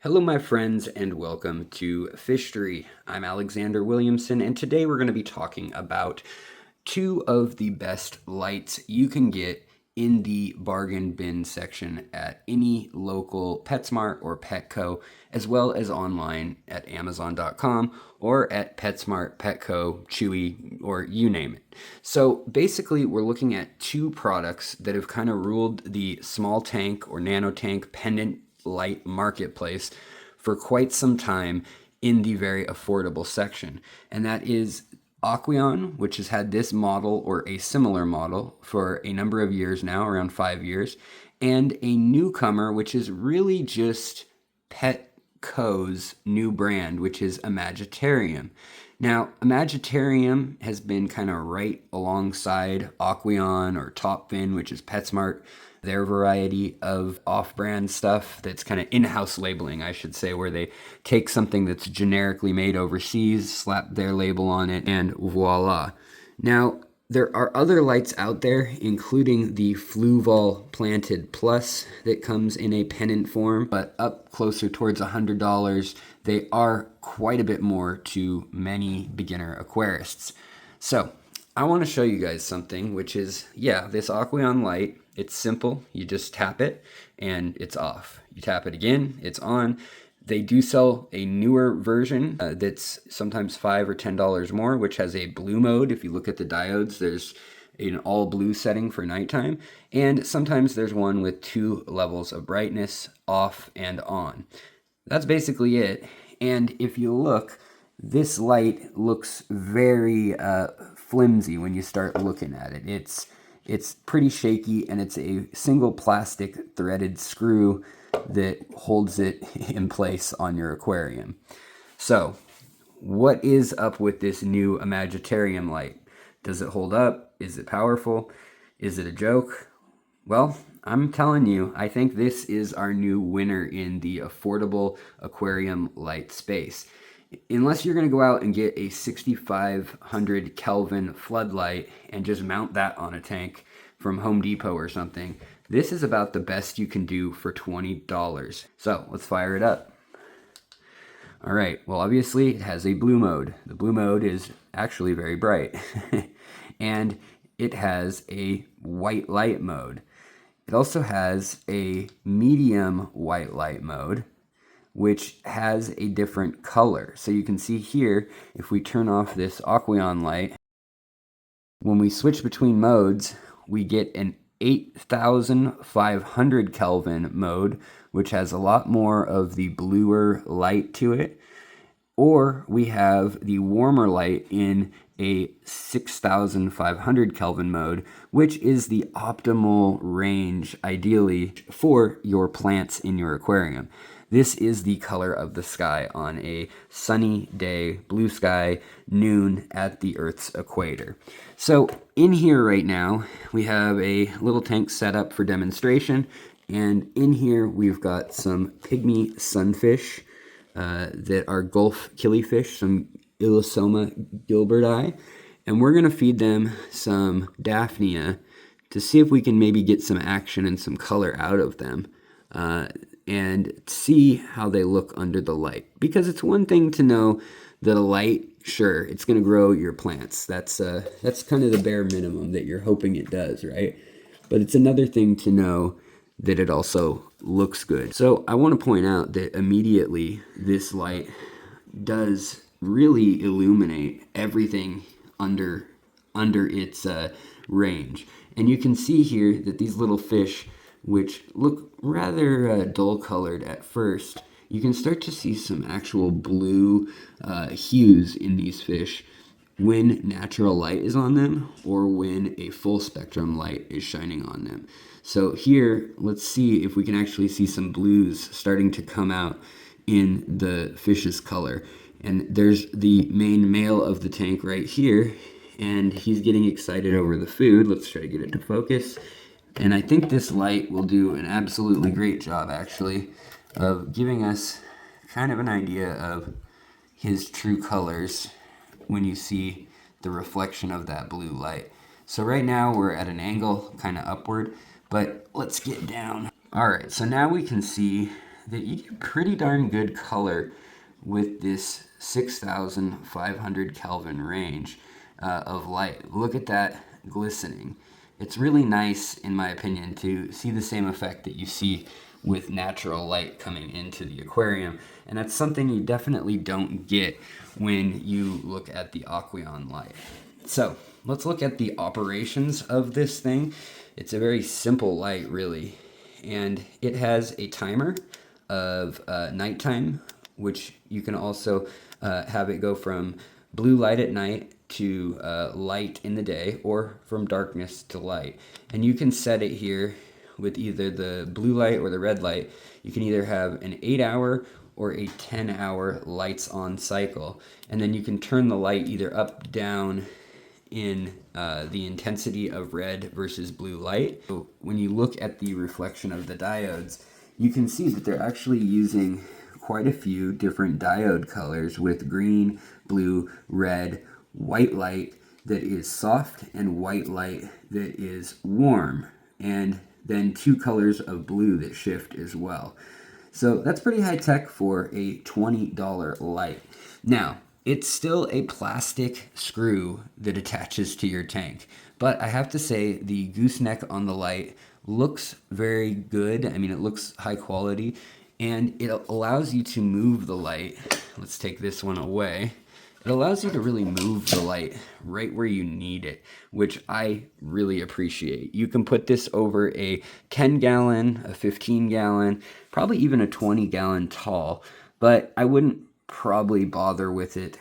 Hello, my friends, and welcome to FISHTORY. I'm Alexander Williamson, and today we're going to be talking about two of the best lights you can get in the bargain bin section at any local PetSmart or Petco, as well as online at Amazon.com or at PetSmart, Petco, Chewy, or you name it. So basically, we're looking at two products that have kind of ruled the small tank or nano tank pendant light marketplace for quite some time in the very affordable section. And that is Aquarium, which has had this model or a similar model for a number of years now, around 5 years, and a newcomer, which is really just Petco's new brand, which is Imagitarium. Now, Imagitarium has been kind of right alongside Aquarium or Top Fin, which is PetSmart, their variety of off-brand stuff that's kind of in-house labeling, I should say, where they take something that's generically made overseas, slap their label on it, and voila. Now, there are other lights out there, including the Fluval Planted Plus that comes in a pendant form, but up closer towards $100. They are quite a bit more to many beginner aquarists. So, I want to show you guys something, which is, this Aquarium light. It's simple. You just tap it and it's off. You tap it again, it's on. They do sell a newer version that's sometimes $5 or $10 more, which has a blue mode. If you look at the diodes, there's an all blue setting for nighttime. And sometimes there's one with 2 levels of brightness, off and on. That's basically it. And if you look, this light looks very flimsy when you start looking at it. It's pretty shaky, and it's a single plastic threaded screw that holds it in place on your aquarium. So, what is up with this new Imagitarium light? Does it hold up? Is it powerful? Is it a joke? Well, I'm telling you, I think this is our new winner in the affordable aquarium light space. Unless you're going to go out and get a 6500 Kelvin floodlight and just mount that on a tank from Home Depot or something, this is about the best you can do for $20. So let's fire it up. All right, well, obviously it has a blue mode. The blue mode is actually very bright. And it has a white light mode. It also has a medium white light mode, which has a different color. So you can see here, if we turn off this Aquarium light, when we switch between modes, we get an 8500 Kelvin mode, which has a lot more of the bluer light to it. Or we have the warmer light in a 6500 Kelvin mode, which is the optimal range, ideally, for your plants in your aquarium. This is the color of the sky on a sunny day, blue sky, noon at the Earth's equator. So in here right now, we have a little tank set up for demonstration. And in here, we've got some pygmy sunfish that are Gulf killifish, some Illosoma gilberti. And we're going to feed them some Daphnia to see if we can maybe get some action and some color out of them. And see how they look under the light. Because it's one thing to know that a light, sure, it's going to grow your plants. That's kind of the bare minimum that you're hoping it does, right? But it's another thing to know that it also looks good. So I want to point out that immediately this light does really illuminate everything under its range. And you can see here that these little fish, which look rather dull colored at first, you can start to see some actual blue hues in these fish when natural light is on them or when a full spectrum light is shining on them. So here, let's see if we can actually see some blues starting to come out in the fish's color. And there's the main male of the tank right here, and he's getting excited over the food. Let's try to get it to focus. And I think this light will do an absolutely great job, actually, of giving us kind of an idea of his true colors when you see the reflection of that blue light. So right now we're at an angle, kind of upward, but let's get down. All right, so now we can see that you get pretty darn good color with this 6,500 Kelvin range of light. Look at that glistening. It's really nice, in my opinion, to see the same effect that you see with natural light coming into the aquarium. And that's something you definitely don't get when you look at the Aquarium light. So let's look at the operations of this thing. It's a very simple light, really. And it has a timer of nighttime, which you can also have it go from blue light at night to light in the day, or from darkness to light. And you can set it here with either the blue light or the red light. You can either have an 8-hour or a 10-hour lights on cycle. And then you can turn the light either up, down, in the intensity of red versus blue light. So when you look at the reflection of the diodes, you can see that they're actually using quite a few different diode colors with green, blue, red, white light that is soft, and white light that is warm, and then 2 colors of blue that shift as well. So that's pretty high tech for a $20 light. Now, it's still a plastic screw that attaches to your tank, but I have to say the gooseneck on the light looks very good. I mean, it looks high quality, and it allows you to move the light. Let's take this one away. It allows you to really move the light right where you need it, which I really appreciate. You can put this over a 10-gallon, a 15-gallon, probably even a 20-gallon tall, but I wouldn't probably bother with it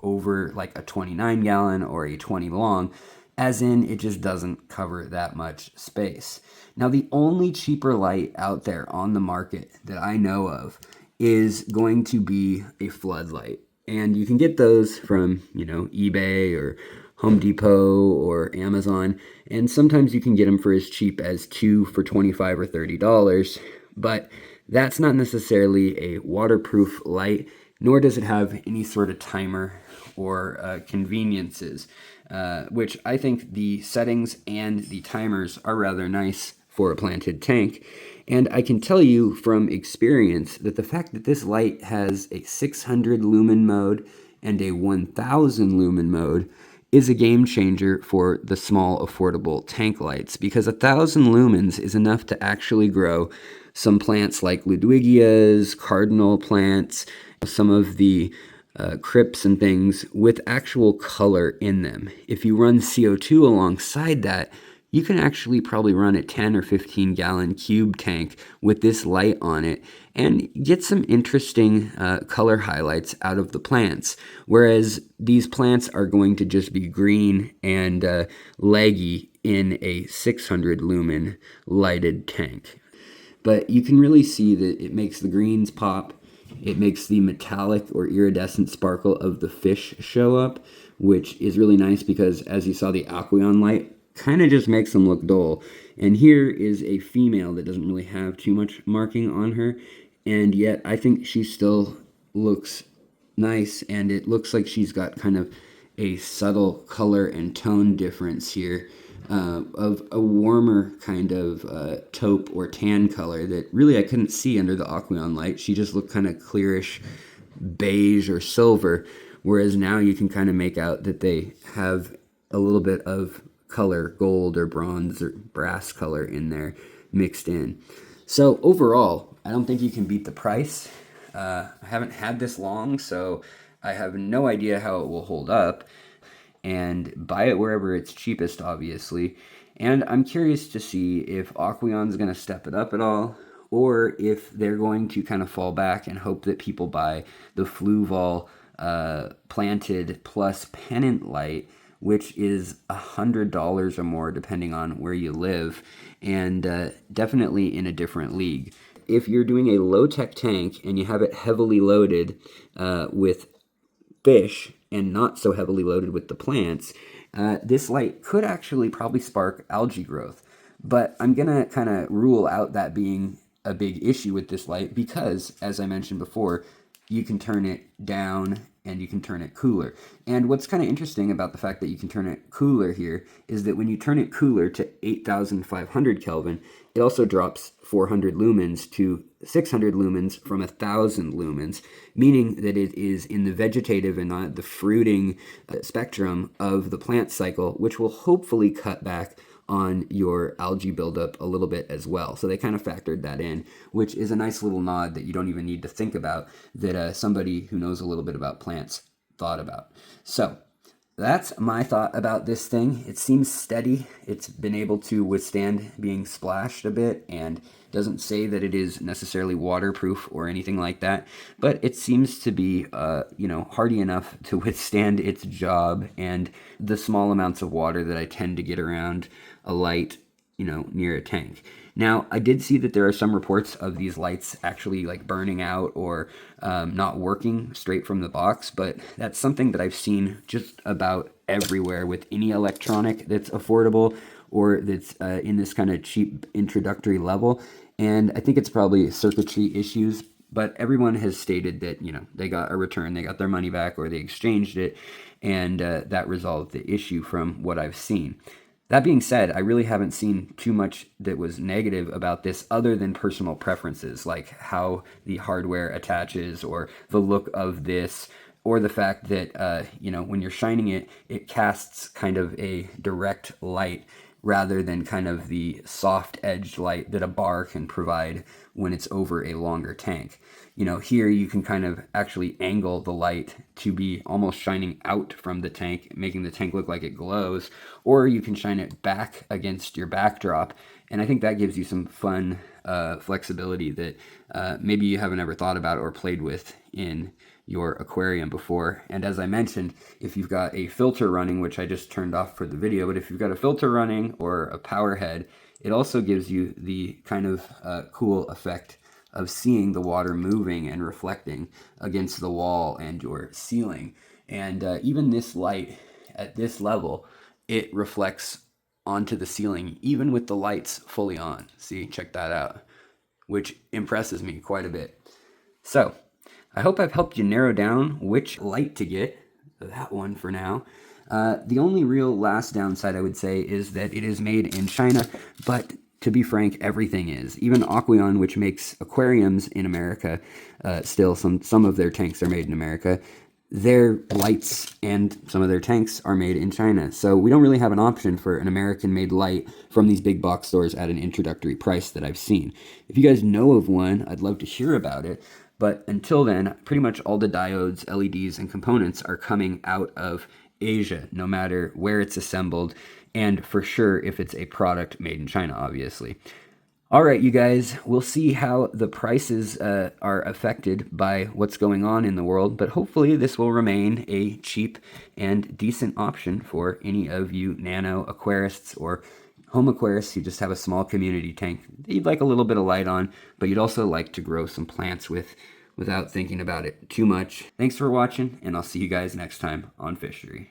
over like a 29-gallon or a 20 long, as in it just doesn't cover that much space. Now, the only cheaper light out there on the market that I know of is going to be a floodlight. And you can get those from, eBay or Home Depot or Amazon. And sometimes you can get them for as cheap as 2 for $25 or $30. But that's not necessarily a waterproof light, nor does it have any sort of timer or conveniences, which I think the settings and the timers are rather nice for a planted tank. And I can tell you from experience that the fact that this light has a 600 lumen mode and a 1000 lumen mode is a game changer for the small affordable tank lights, because 1000 lumens is enough to actually grow some plants like Ludwigias, cardinal plants, some of the crypts and things with actual color in them. If you run CO2 alongside that, you can actually probably run a 10 or 15 gallon cube tank with this light on it and get some interesting color highlights out of the plants. Whereas these plants are going to just be green and leggy in a 600 lumen lighted tank. But you can really see that it makes the greens pop. It makes the metallic or iridescent sparkle of the fish show up, which is really nice because, as you saw, the Aquarium light kind of just makes them look dull. And here is a female that doesn't really have too much marking on her, and yet I think she still looks nice, and it looks like she's got kind of a subtle color and tone difference here of a warmer kind of taupe or tan color that really I couldn't see under the Aquarium light. She just looked kind of clearish beige or silver, whereas now you can kind of make out that they have a little bit of color, gold or bronze or brass color in there mixed in. So overall, I don't think you can beat the price. I haven't had this long, so I have no idea how it will hold up. And buy it wherever it's cheapest, obviously. And I'm curious to see if Aquion's going to step it up at all, or if they're going to kind of fall back and hope that people buy the Fluval planted plus Pendant light, which is $100 or more depending on where you live, and definitely in a different league. If you're doing a low-tech tank and you have it heavily loaded with fish and not so heavily loaded with the plants, this light could actually probably spark algae growth. But I'm going to kind of rule out that being a big issue with this light because, as I mentioned before, you can turn it down and you can turn it cooler. And what's kind of interesting about the fact that you can turn it cooler here is that when you turn it cooler to 8,500 Kelvin, it also drops 400 lumens to 600 lumens from 1,000 lumens, meaning that it is in the vegetative and not the fruiting spectrum of the plant cycle, which will hopefully cut back on your algae buildup a little bit as well. So they kind of factored that in, which is a nice little nod that you don't even need to think about, that somebody who knows a little bit about plants thought about. So that's my thought about this thing. It seems steady. It's been able to withstand being splashed a bit, and doesn't say that it is necessarily waterproof or anything like that, but it seems to be, hardy enough to withstand its job and the small amounts of water that I tend to get around a light, near a tank. Now, I did see that there are some reports of these lights actually like burning out or not working straight from the box, but that's something that I've seen just about everywhere with any electronic that's affordable or that's in this kind of cheap introductory level. And I think it's probably circuitry issues, but everyone has stated that, they got a return, they got their money back, or they exchanged it, and that resolved the issue from what I've seen. That being said, I really haven't seen too much that was negative about this other than personal preferences, like how the hardware attaches or the look of this, or the fact that, when you're shining it, it casts kind of a direct light rather than kind of the soft-edged light that a bar can provide when it's over a longer tank. Here you can kind of actually angle the light to be almost shining out from the tank, making the tank look like it glows, or you can shine it back against your backdrop. And I think that gives you some fun flexibility that maybe you haven't ever thought about or played with in your aquarium before. And as I mentioned, if you've got a filter running, which I just turned off for the video, but if you've got a filter running or a power head, it also gives you the kind of cool effect of seeing the water moving and reflecting against the wall and your ceiling. And even this light at this level, it reflects onto the ceiling, even with the lights fully on. See, check that out, which impresses me quite a bit. So I hope I've helped you narrow down which light to get. That one for now. The only real last downside I would say is that it is made in China, but to be frank, everything is. Even Aquarium, which makes aquariums in America, still some of their tanks are made in America. Their lights and some of their tanks are made in China. So we don't really have an option for an American-made light from these big box stores at an introductory price that I've seen. If you guys know of one, I'd love to hear about it. But until then, pretty much all the diodes, LEDs, and components are coming out of Asia, no matter where it's assembled, and for sure if it's a product made in China, obviously. All right, you guys, we'll see how the prices are affected by what's going on in the world, but hopefully this will remain a cheap and decent option for any of you nano aquarists or home aquarists who just have a small community tank that you'd like a little bit of light on, but you'd also like to grow some plants with without thinking about it too much. Thanks for watching, and I'll see you guys next time on FISHTORY.